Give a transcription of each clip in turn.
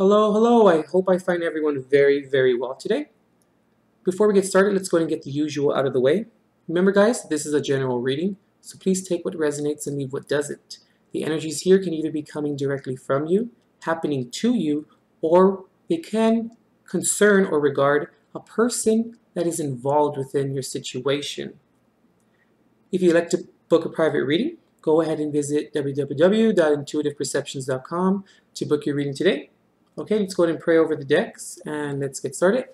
Hello, hello. I hope I find everyone very, very well today. Before we get started, let's go ahead and get the usual out of the way. Remember, guys, this is a general reading, so please take what resonates and leave what doesn't. The energies here can either be coming directly from you, happening to you, or they can concern or regard a person that is involved within your situation. If you'd like to book a private reading, go ahead and visit www.intuitiveperceptions.com to book your reading today. Okay, let's go ahead and pray over the decks and let's get started.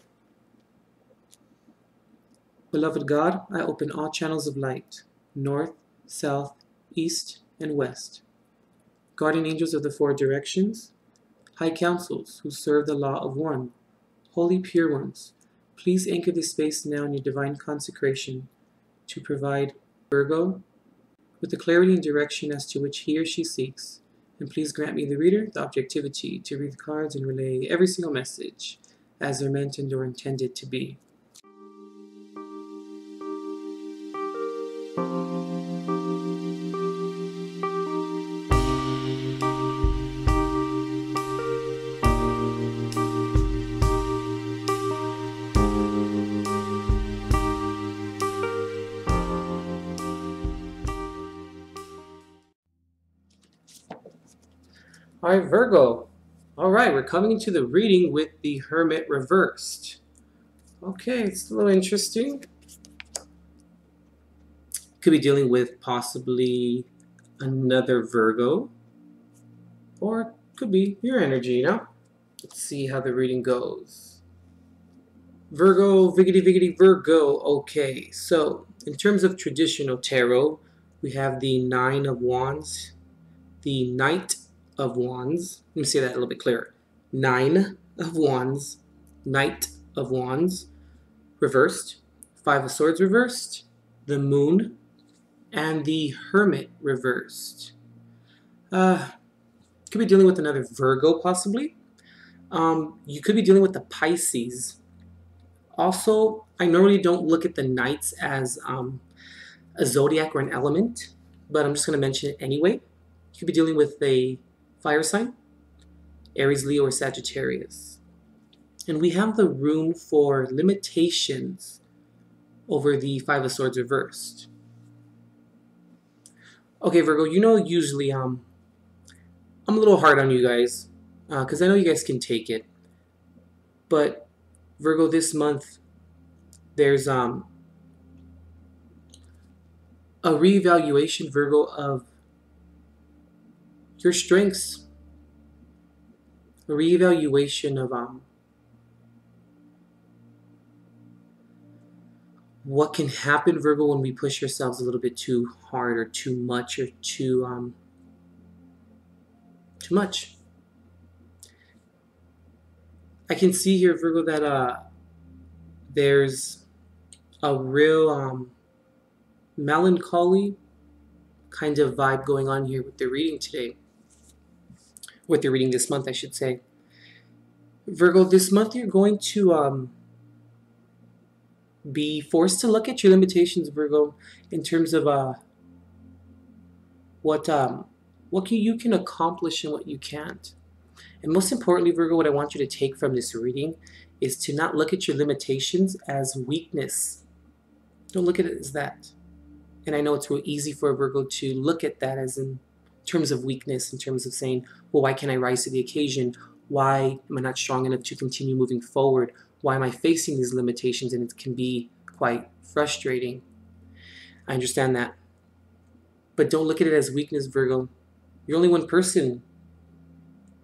Beloved God, I open all channels of light, north, south, east, and west. Guardian angels of the four directions, high councils who serve the law of one, holy pure ones, please anchor this space now in your divine consecration to provide Virgo with the clarity and direction as to which he or she seeks. And please grant me, the reader, the objectivity to read the cards and relay every single message as they're meant and or intended to be. All right, Virgo. All right, we're coming into the reading with the Hermit reversed. Okay, it's a little interesting. Could be dealing with possibly another Virgo, or could be your energy, you know? Let's see how the reading goes. Virgo, Viggity Viggity Virgo. Okay, so in terms of traditional tarot, we have the Nine of Wands, the Knight of Wands. Let me say that a little bit clearer. Nine of Wands, Knight of Wands, reversed, Five of Swords reversed, the Moon, and the Hermit reversed. Could be dealing with another Virgo possibly. You could be dealing with the Pisces. Also, I normally don't look at the Knights as a zodiac or an element, but I'm just going to mention it anyway. You could be dealing with a fire sign, Aries, Leo, or Sagittarius. And we have the rune for limitations over the Five of Swords reversed. Okay, Virgo, you know usually I'm a little hard on you guys because I know you guys can take it. But Virgo, this month there's a reevaluation, Virgo, of your strengths, a reevaluation of what can happen, Virgo, when we push ourselves a little bit too hard or too much or too much. I can see here, Virgo, that there's a real melancholy kind of vibe going on here with the reading today. With the reading this month, I should say. Virgo, this month you're going to be forced to look at your limitations, Virgo, in terms of what you can accomplish and what you can't. And most importantly, Virgo, what I want you to take from this reading is to not look at your limitations as weakness. Don't look at it as that. And I know it's real easy for a Virgo to look at that as in terms of weakness, in terms of saying, well, why can't I rise to the occasion? Why am I not strong enough to continue moving forward? Why am I facing these limitations? And it can be quite frustrating. I understand that. But don't look at it as weakness, Virgo. You're only one person.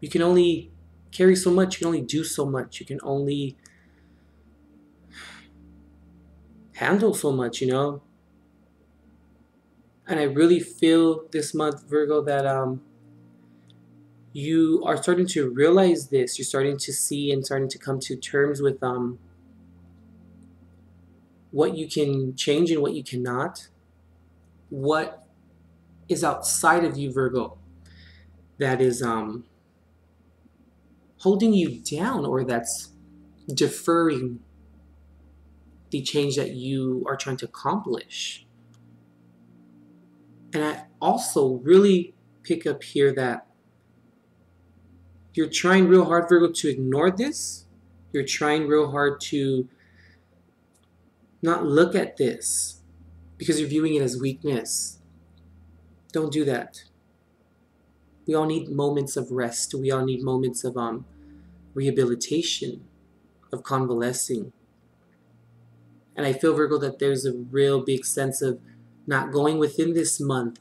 You can only carry so much. You can only do so much. You can only handle so much, you know? And I really feel this month, Virgo, that you are starting to realize this. You're starting to see and starting to come to terms with what you can change and what you cannot. What is outside of you, Virgo, that is holding you down or that's deferring the change that you are trying to accomplish. And I also really pick up here that You're trying real hard, Virgo, to ignore this. You're trying real hard to not look at this because you're viewing it as weakness. Don't do that. We all need moments of rest. We all need moments of rehabilitation, of convalescing. And I feel, Virgo, that there's a real big sense of not going within this month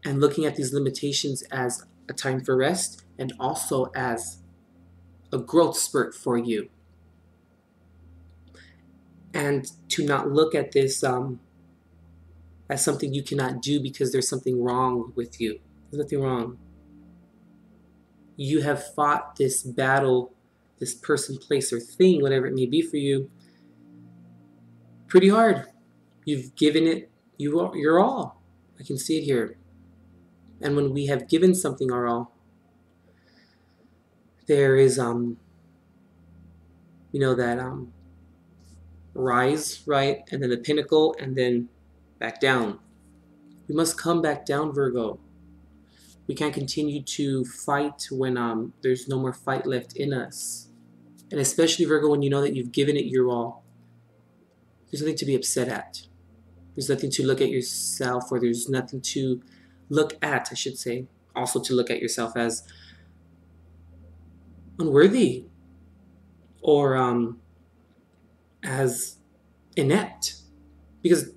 and looking at these limitations as a time for rest and also as a growth spurt for you. And to not look at this as something you cannot do because there's something wrong with you. There's nothing wrong. You have fought this battle, this person, place, or thing, whatever it may be for you, pretty hard. You've given it your all. I can see it here. And when we have given something our all, there is that rise, right? And then the pinnacle, and then back down. We must come back down, Virgo. We can't continue to fight when there's no more fight left in us. And especially, Virgo, when you know that you've given it your all, there's nothing to be upset at. There's nothing to look at yourself, or there's nothing to look at, I should say. Also to look at yourself as unworthy or as inept. Because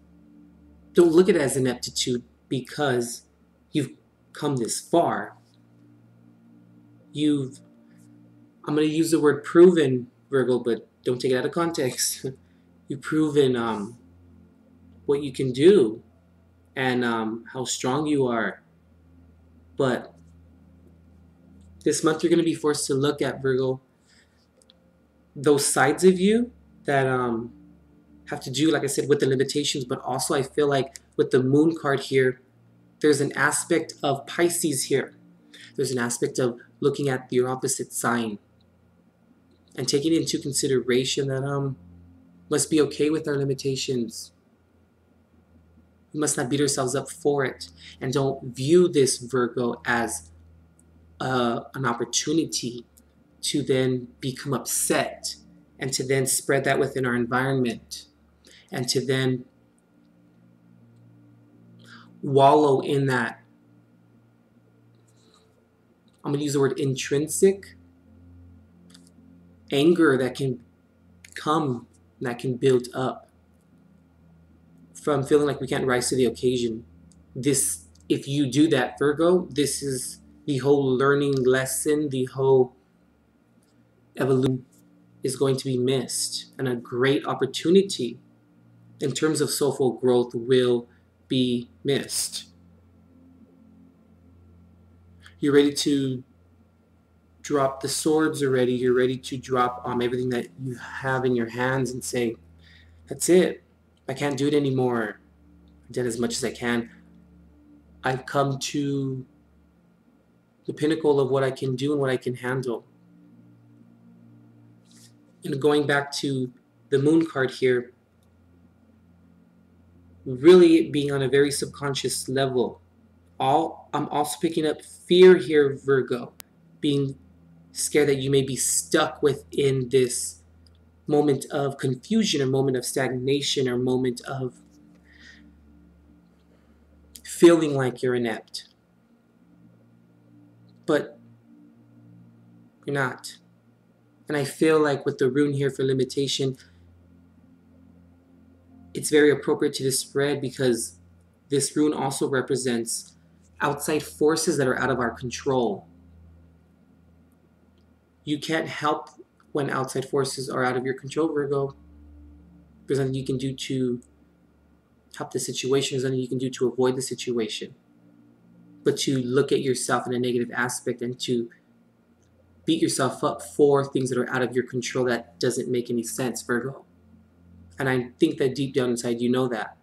don't look at it as ineptitude because you've come this far. I'm going to use the word proven, Virgo, but don't take it out of context. You've proven what you can do and how strong you are. But this month you're going to be forced to look at, Virgo, those sides of you that have to do, like I said, with the limitations, but also I feel like with the moon card here, there's an aspect of Pisces here. There's an aspect of looking at your opposite sign and taking into consideration that must be okay with our limitations. We must not beat ourselves up for it. And don't view this, Virgo, as an opportunity to then become upset and to then spread that within our environment and to then wallow in that. I'm going to use the word intrinsic anger that can come, that can build up from feeling like we can't rise to the occasion. If you do that, Virgo, this is the whole learning lesson, the whole evolution is going to be missed, and a great opportunity in terms of soulful growth will be missed. You're ready to drop the swords already. You're ready to drop everything that you have in your hands and say, that's it. I can't do it anymore. I've done as much as I can. I've come to the pinnacle of what I can do and what I can handle. And going back to the moon card here, really being on a very subconscious level. I'm also picking up fear here, Virgo, being scared that you may be stuck within this moment of confusion, or moment of stagnation, or moment of feeling like you're inept. But you're not. And I feel like with the rune here for limitation, it's very appropriate to this spread because this rune also represents outside forces that are out of our control. You can't help when outside forces are out of your control, Virgo. There's nothing you can do to help the situation. There's nothing you can do to avoid the situation. But to look at yourself in a negative aspect and to beat yourself up for things that are out of your control, that doesn't make any sense, Virgo. And I think that deep down inside you know that.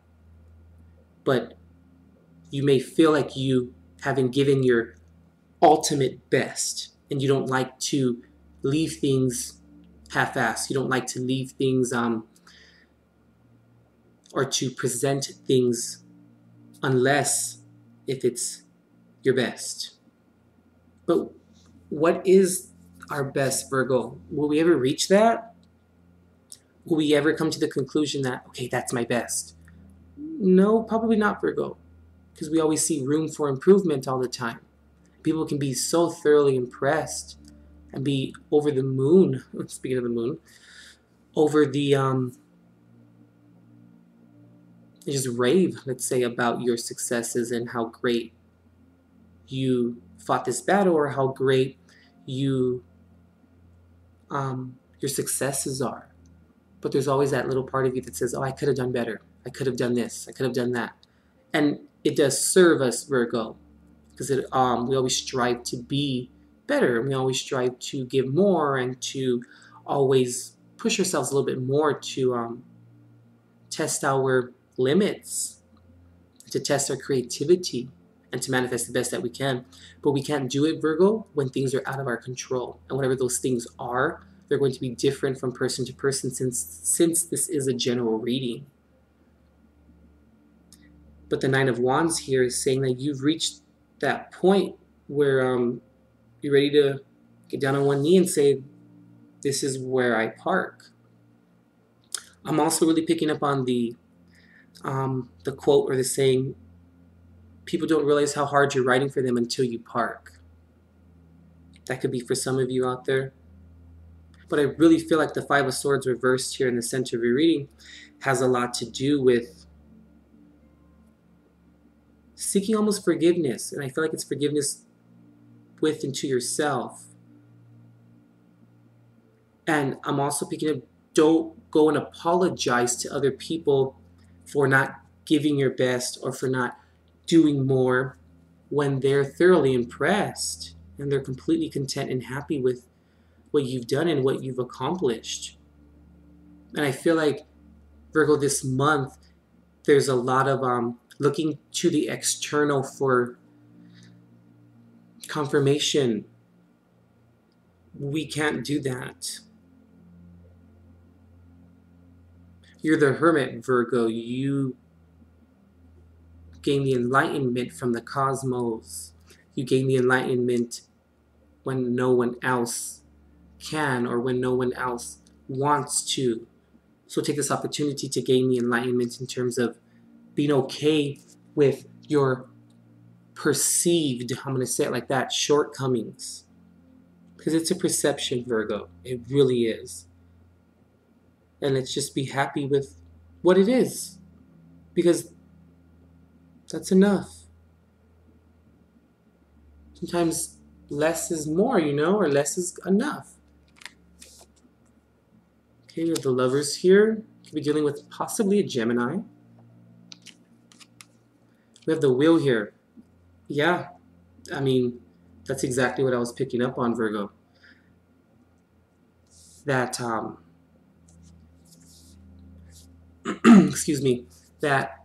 But you may feel like you haven't given your ultimate best, and you don't like to leave things half-assed. You don't like to leave things or to present things unless if it's your best. But what is our best, Virgo? Will we ever reach that? Will we ever come to the conclusion that, okay, that's my best? No, probably not, Virgo, because we always see room for improvement all the time. People can be so thoroughly impressed and be over the moon, speaking of the moon, over the, just rave, let's say, about your successes and how great you fought this battle or how great you, your successes are. But there's always that little part of you that says, oh, I could have done better. I could have done this. I could have done that. And it does serve us, Virgo, because we always strive to be better. And we always strive to give more and to always push ourselves a little bit more to test our limits, to test our creativity, and to manifest the best that we can. But we can't do it, Virgo, when things are out of our control. And whatever those things are, they're going to be different from person to person since this is a general reading. But the Nine of Wands here is saying that you've reached that point where you're ready to get down on one knee and say, this is where I park. I'm also really picking up on the quote or the saying, people don't realize how hard you're riding for them until you park. That could be for some of you out there. But I really feel like the Five of Swords reversed here in the center of your reading has a lot to do with seeking almost forgiveness. And I feel like it's forgiveness with and to yourself. And I'm also picking up, don't go and apologize to other people for not giving your best or for not doing more when they're thoroughly impressed and they're completely content and happy with what you've done and what you've accomplished. And I feel like, Virgo, this month, there's a lot of looking to the external for confirmation. We can't do that. You're the Hermit, Virgo. You gain the enlightenment from the cosmos. You gain the enlightenment when no one else can or when no one else wants to. So take this opportunity to gain the enlightenment in terms of being okay with your perceived, I'm going to say it like that, shortcomings. Because it's a perception, Virgo. It really is. And let's just be happy with what it is. Because that's enough. Sometimes less is more, you know, or less is enough. Okay, we have the Lovers here. Could be dealing with possibly a Gemini. We have the Wheel here. Yeah, I mean, that's exactly what I was picking up on, Virgo. That, excuse me, that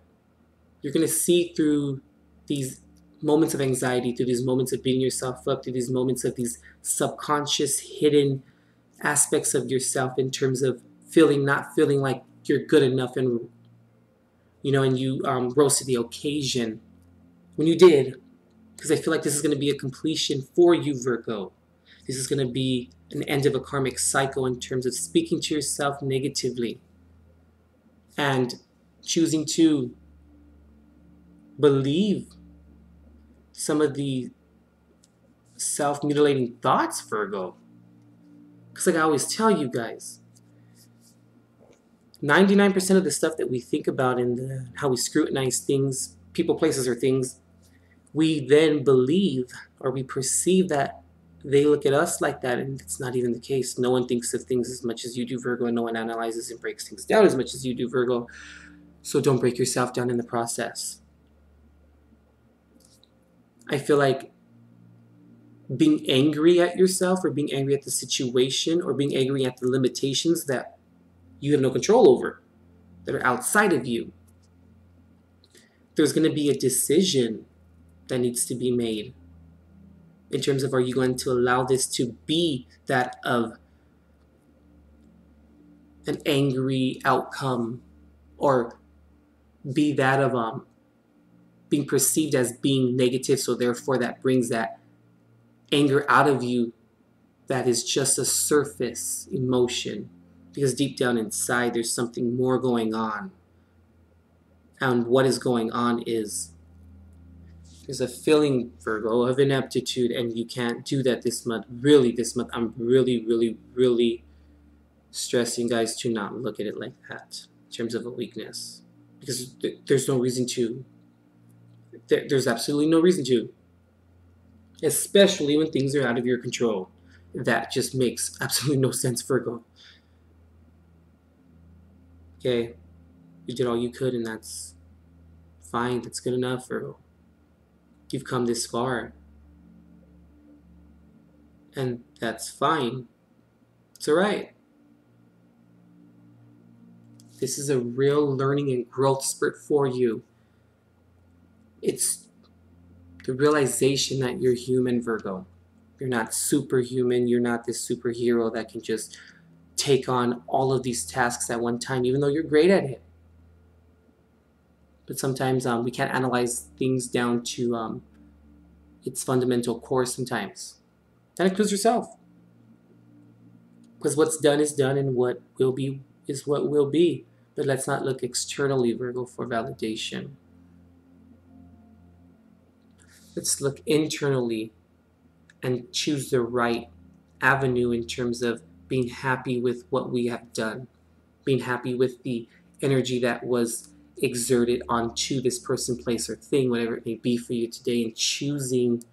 you're going to see through these moments of anxiety, through these moments of beating yourself up, through these moments of these subconscious, hidden aspects of yourself in terms of not feeling like you're good enough, and you know, and you rose to the occasion when you did, because I feel like this is going to be a completion for you, Virgo. This is going to be an end of a karmic cycle in terms of speaking to yourself negatively and choosing to believe some of the self-mutilating thoughts, Virgo. Because like I always tell you guys, 99% of the stuff that we think about and how we scrutinize things, people, places, or things, we then believe or we perceive that they look at us like that, and it's not even the case. No one thinks of things as much as you do, Virgo, and no one analyzes and breaks things down as much as you do, Virgo. So don't break yourself down in the process. I feel like being angry at yourself or being angry at the situation or being angry at the limitations that you have no control over, that are outside of you, there's going to be a decision that needs to be made in terms of, are you going to allow this to be that of an angry outcome, or be that of being perceived as being negative, so therefore that brings that anger out of you that is just a surface emotion, because deep down inside there's something more going on. And what is going on is there's a feeling, Virgo, of ineptitude, and you can't do that this month. Really, this month, I'm really stressing guys to not look at it like that in terms of a weakness, because there's no reason to. There's absolutely no reason to, especially when things are out of your control. That just makes absolutely no sense, Virgo. Okay, you did all you could, and that's fine. That's good enough, Virgo. You've come this far, and that's fine. It's all right. This is a real learning and growth spurt for you. It's the realization that you're human, Virgo. You're not superhuman. You're not this superhero that can just take on all of these tasks at one time, even though you're great at it. But sometimes we can't analyze things down to its fundamental core sometimes. That includes yourself. Because what's done is done, and what will be is what will be. But let's not look externally, Virgo, for validation. Let's look internally and choose the right avenue in terms of being happy with what we have done, being happy with the energy that was exerted onto this person, place, or thing, whatever it may be for you today, and choosing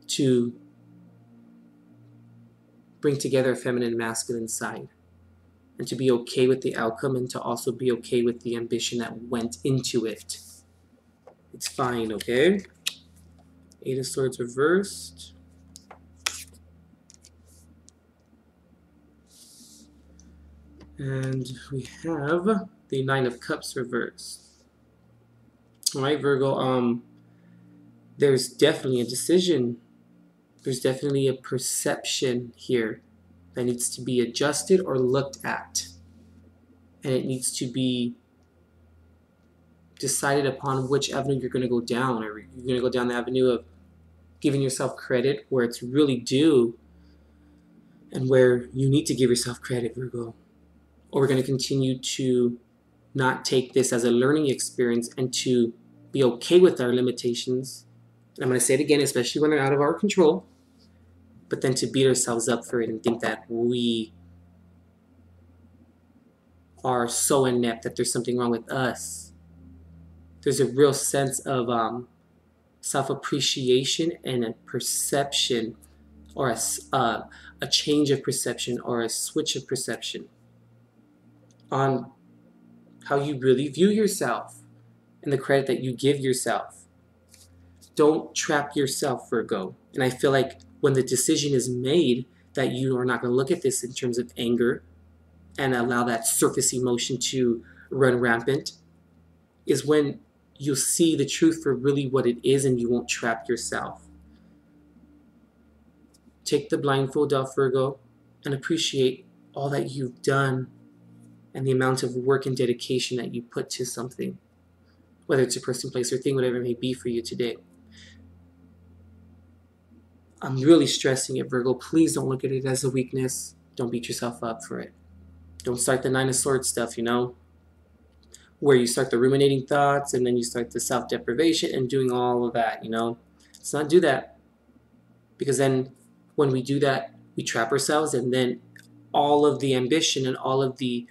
to bring together a feminine and masculine side, and to be okay with the outcome, and to also be okay with the ambition that went into it. It's fine, okay? Eight of Swords reversed. And we have the Nine of Cups reversed. All right, Virgo, there's definitely a decision. There's definitely a perception here that needs to be adjusted or looked at. And it needs to be decided upon which avenue you're going to go down. Or you're going to go down the avenue of giving yourself credit where it's really due and where you need to give yourself credit, Virgo. Or we're going to continue to not take this as a learning experience and to be okay with our limitations. And I'm going to say it again, especially when they're out of our control, but then to beat ourselves up for it and think that we are so inept that there's something wrong with us. There's a real sense of self-appreciation and a perception, or a change of perception, or a switch of perception on how you really view yourself and the credit that you give yourself. Don't trap yourself, Virgo. And I feel like when the decision is made that you are not going to look at this in terms of anger and allow that surface emotion to run rampant, is when you'll see the truth for really what it is, and you won't trap yourself. Take the blindfold off, Virgo, and appreciate all that you've done and the amount of work and dedication that you put to something, whether it's a person, place, or thing, whatever it may be for you today. I'm really stressing it, Virgo. Please don't look at it as a weakness. Don't beat yourself up for it. Don't start the Nine of Swords stuff, where you start the ruminating thoughts and then you start the self-deprivation and doing all of that, Let's not do that. Because then when we do that, we trap ourselves, and then all of the ambition and all of the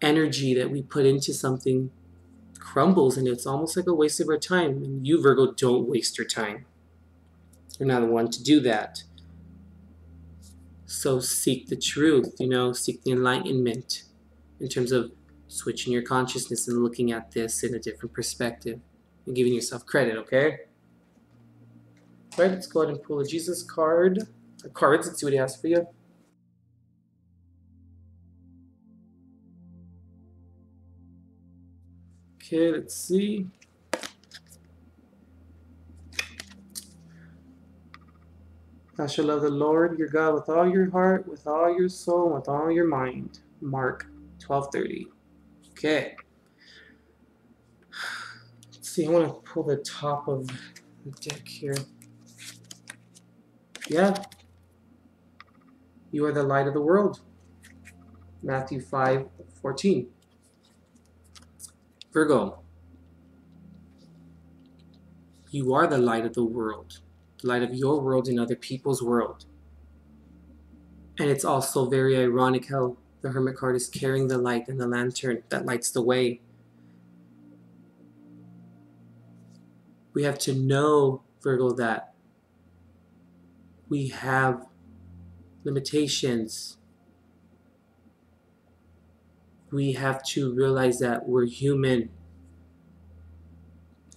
energy that we put into something crumbles, and it's almost like a waste of our time. And you, Virgo, don't waste your time. You're not the one to do that. So seek the truth, seek the enlightenment in terms of switching your consciousness and looking at this in a different perspective and giving yourself credit, okay? All right, let's go ahead and pull a Jesus card. Cards, let's see what he has for you. Okay, let's see. Thou shalt love the Lord your God with all your heart, with all your soul, and with all your mind. Mark 12:30. Okay. Let's see, I want to pull the top of the deck here. Yeah. You are the light of the world. Matthew 5:14. Virgo, you are the light of the world. The light of your world and other people's world. And it's also very ironic how the Hermit card is carrying the light and the lantern that lights the way. We have to know, Virgo, that we have limitations. We have to realize that we're human.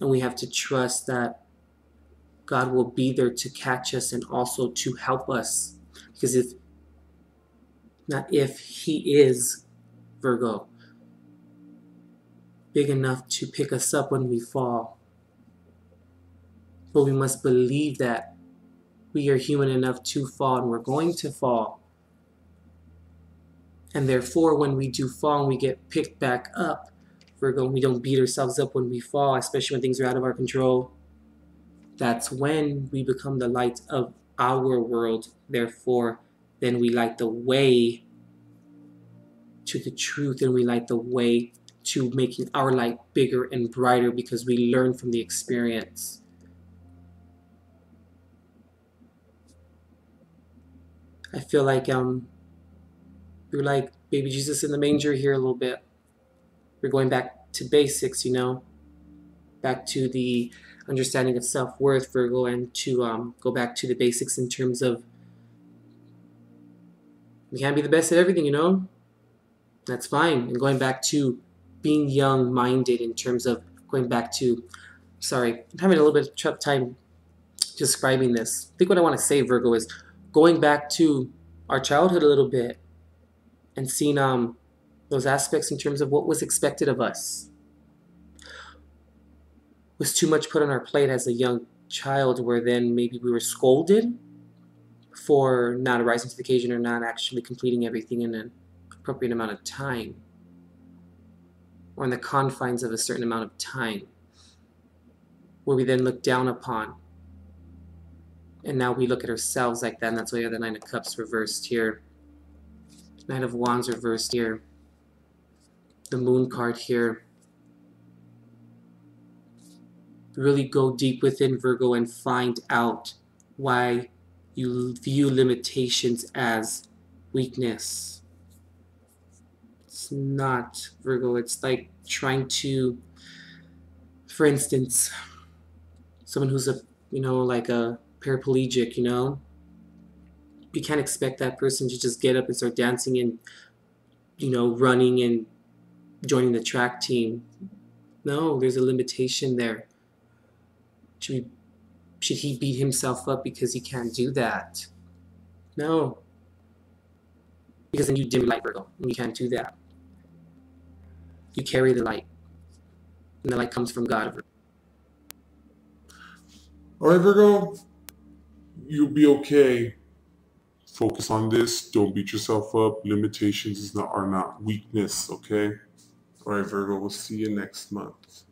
And we have to trust that God will be there to catch us and also to help us. Because He is, Virgo, big enough to pick us up when we fall. But we must believe that we are human enough to fall, and we're going to fall. And therefore, when we do fall and we get picked back up, Virgo, we don't beat ourselves up when we fall, especially when things are out of our control. That's when we become the light of our world. Therefore, then we light the way to the truth, and we light the way to making our light bigger and brighter because we learn from the experience. I feel like we're like baby Jesus in the manger here a little bit. We're going back to basics, back to the understanding of self-worth, Virgo, and to go back to the basics in terms of we can't be the best at everything, That's fine. And going back to being young-minded in terms of going back to, sorry, I'm having a little bit of tough time describing this. I think what I want to say, Virgo, is going back to our childhood a little bit and seeing those aspects in terms of what was expected of us. Was too much put on our plate as a young child where then maybe we were scolded for not rising to the occasion or not actually completing everything in an appropriate amount of time or in the confines of a certain amount of time, where we then look down upon. And now we look at ourselves like that, and that's why you have the Nine of Cups reversed here, Knight of Wands reversed here, the Moon card here. Really go deep within, Virgo, and find out why you view limitations as weakness. It's not, Virgo. It's like trying to, for instance, someone who's like a paraplegic, you can't expect that person to just get up and start dancing and, running and joining the track team. No, there's a limitation there. Should he beat himself up because he can't do that? No. Because then you dim your light, Virgo, and you can't do that. You carry the light, and the light comes from God. All right, Virgo, you'll be okay. Focus on this. Don't beat yourself up. Limitations are not weakness, okay? All right, Virgo, we'll see you next month.